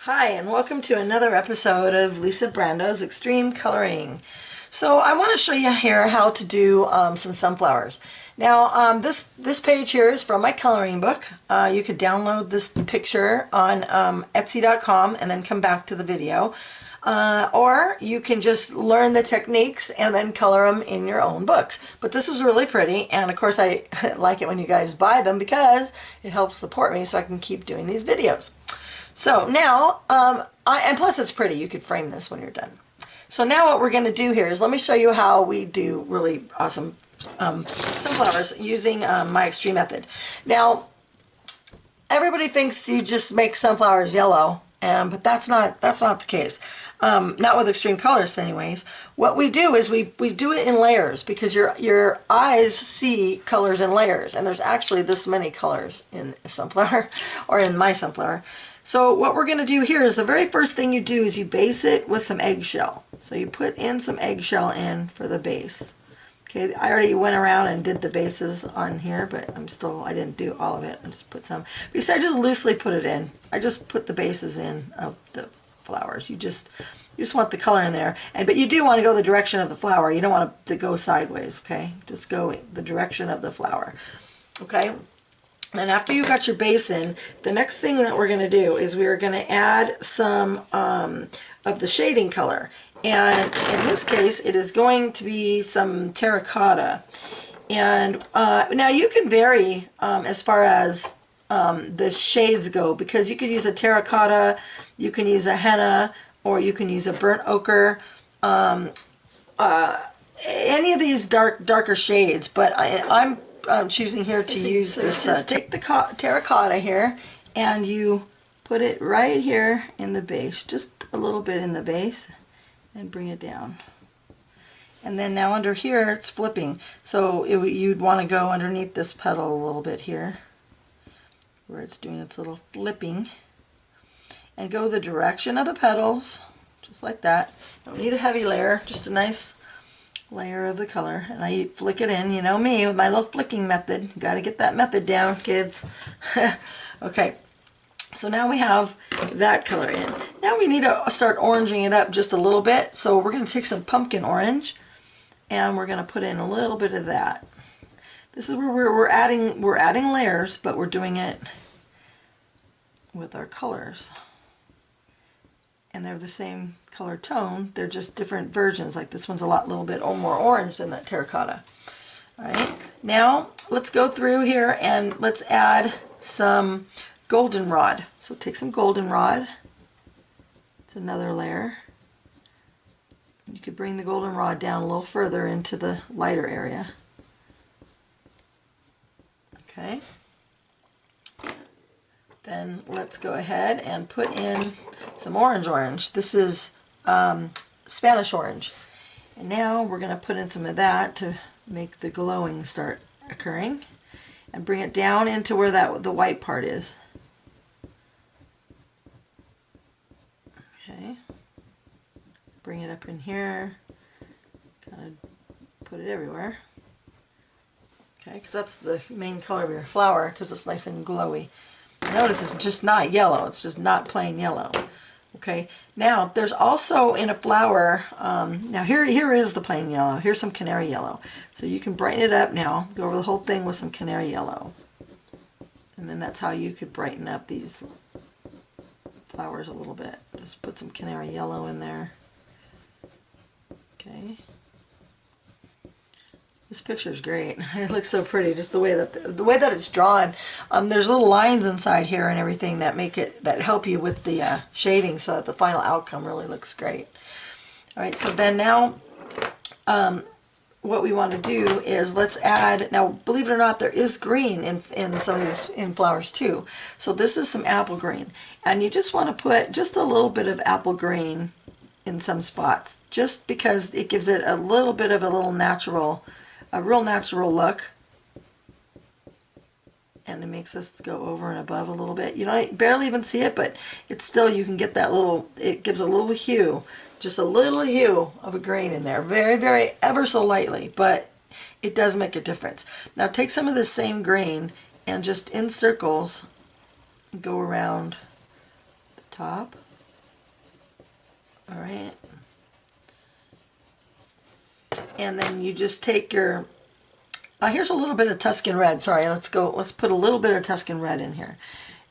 Hi, and welcome to another episode of Lisa Brando's Extreme Coloring. So I want to show you here how to do some sunflowers. Now this page here is from my coloring book. You could download this picture on Etsy.com and then come back to the video. Or you can just learn the techniques and then color them in your own books. But this was really pretty, and of course I like it when you guys buy them because it helps support me so I can keep doing these videos. So now, and plus it's pretty, you could frame this when you're done. So now what we're going to do here is let me show you how we do really awesome sunflowers using my extreme method. Now, everybody thinks you just make sunflowers yellow, but that's not the case. Not with extreme colors anyways. What we do is we do it in layers because your eyes see colors in layers, and there's actually this many colors in a sunflower or in my sunflower. So what we're going to do here is the very first thing you do is you base it with some eggshell. So you put in some eggshell in for the base. Okay, I already went around and did the bases on here, but I didn't do all of it. I just put some. Because I just loosely put it in. I just put the bases in of the flowers. You just want the color in there. But you do want to go the direction of the flower. You don't want it to go sideways, okay? Just go the direction of the flower. Okay? And after you got your base in, the next thing that we're going to do is we are going to add some of the shading color. And in this case, it is going to be some Terra Cotta. And now you can vary as far as the shades go, because you could use a Terra Cotta, you can use a henna, or you can use a burnt ochre. Any of these darker shades, but I'm choosing here to use this. Just take the Terra Cotta here and you put it right here in the base, just a little bit in the base, and bring it down. And then now under here it's flipping, so you'd want to go underneath this petal a little bit here where it's doing its little flipping, and go the direction of the petals just like that. Don't need a heavy layer, just a nice layer of the color, and I flick it in. You know me with my little flicking method. Got to get that method down, kids. Okay, so now we have that color in. Now we need to start oranging it up just a little bit, so we're going to take some pumpkin orange and we're going to put in a little bit of that. This is where we're adding layers, but we're doing it with our colors. And they're the same color tone, they're just different versions. Like this one's a little bit more orange than that Terra Cotta. Alright, now let's go through here and let's add some Goldenrod. So take some Goldenrod, it's another layer. You could bring the Goldenrod down a little further into the lighter area. Okay. Then let's go ahead and put in some orange. This is Spanish orange. And now we're going to put in some of that to make the glowing start occurring. And bring it down into where the white part is. Okay. Bring it up in here. Kind of put it everywhere. Okay, because that's the main color of your flower, because it's nice and glowy. Notice it's just not yellow, it's just not plain yellow. Okay, now there's also in a flower, now here is the plain yellow, here's some Canary Yellow. So you can brighten it up now, go over the whole thing with some Canary Yellow. And then that's how you could brighten up these flowers a little bit. Just put some Canary Yellow in there. Okay. This picture is great. It looks so pretty, just the way that it's drawn. There's little lines inside here and everything that help you with the shading, so that the final outcome really looks great. All right, so then now what we want to do is let's add. Now, believe it or not, there is green in some of these flowers too. So this is some apple green, and you just want to put just a little bit of apple green in some spots, just because it gives it a little bit of a real natural look, and it makes us go over and above a little bit. You know, barely even see it, but it's still, you can get that little, it gives a little hue, just a little hue of a green in there, very, very, ever so lightly, but it does make a difference. Now take some of this same green and just in circles go around the top All right. And then you just take your, here's a little bit of Tuscan Red. Sorry, let's put a little bit of Tuscan Red in here.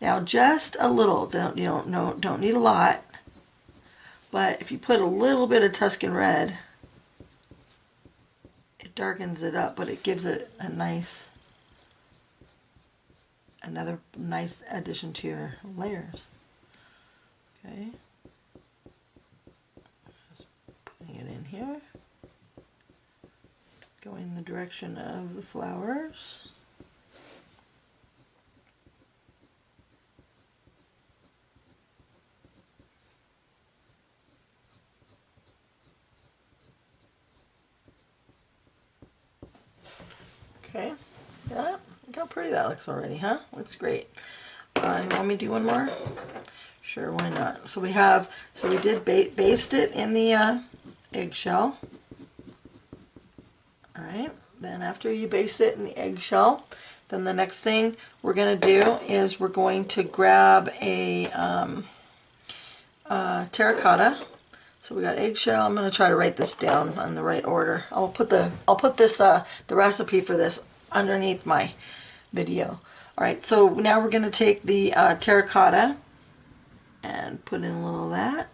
Now just a little, don't need a lot. But if you put a little bit of Tuscan Red, it darkens it up, but it gives it a nice, another nice addition to your layers. Okay. Just putting it in here. Going in the direction of the flowers. Okay, see that? Look how pretty that looks already, huh? Looks great. You want me to do one more? Sure, why not? So we did baste it in the eggshell. All right, then after you baste it in the eggshell, then the next thing we're going to do is we're going to grab a Terra Cotta. So we got eggshell. I'm going to try to write this down on the right order. I'll put this the recipe for this underneath my video. All right, so now we're going to take the Terra Cotta and put in a little of that.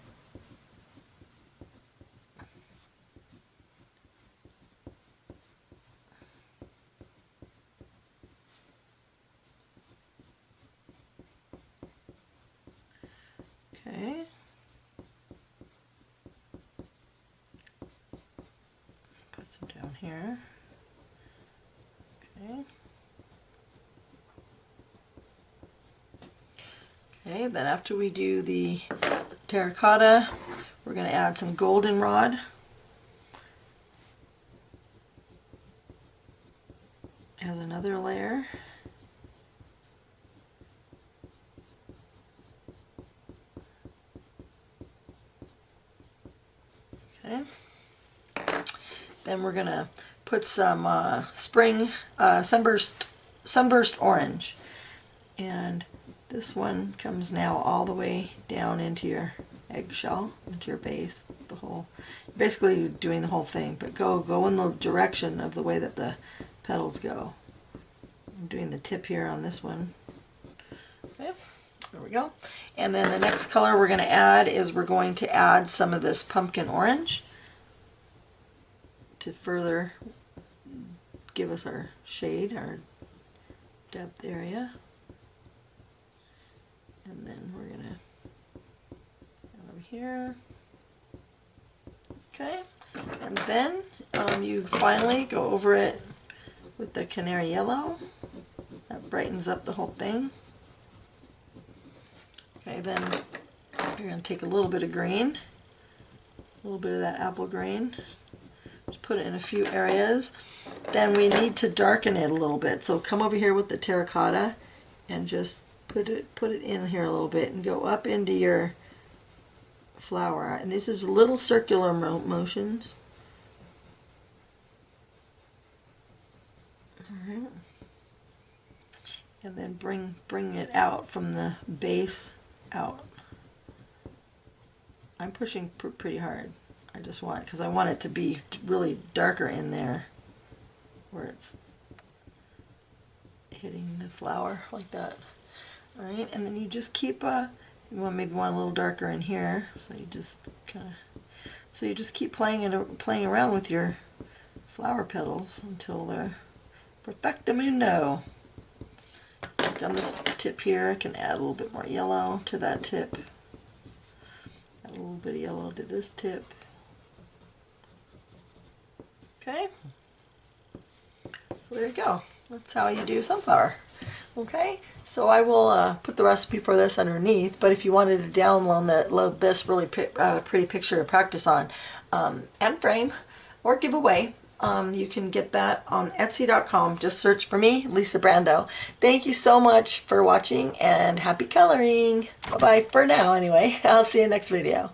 Okay. Put some down here. Okay. Okay, then after we do the Terra Cotta, we're going to add some Goldenrod. As another layer. Okay. Then we're going to put some spring sunburst orange. And this one comes now all the way down into your eggshell, into your base, the whole, basically doing the whole thing, but go in the direction of the way that the petals go. I'm doing the tip here on this one. Okay, there we go. And then the next color we're going to add is we're going to add some of this pumpkin orange to further give us our shade, our depth area. And then we're going to over here. Okay, and then you finally go over it with the Canary Yellow. That brightens up the whole thing. Okay, then you're going to take a little bit of green, a little bit of that apple green, just put it in a few areas. Then we need to darken it a little bit. So come over here with the Terra Cotta and just put it in here a little bit and go up into your flower. And this is little circular motions. All right. And then bring it out from the base out. I'm pushing pretty hard. I just want, because I want it to be really darker in there where it's hitting the flower like that. All right, and then you just keep maybe want a little darker in here, so you just keep playing around with your flower petals until they're perfectamundo. Like on this tip here, I can add a little bit more yellow to that tip. Add a little bit of yellow to this tip. Okay, so there you go. That's how you do sunflower. Okay, so I will put the recipe for this underneath, but if you wanted to download this really pretty picture to practice on and frame or give away, you can get that on Etsy.com. Just search for me, Lisa Brando. Thank you so much for watching and happy coloring. Bye-bye for now anyway. I'll see you next video.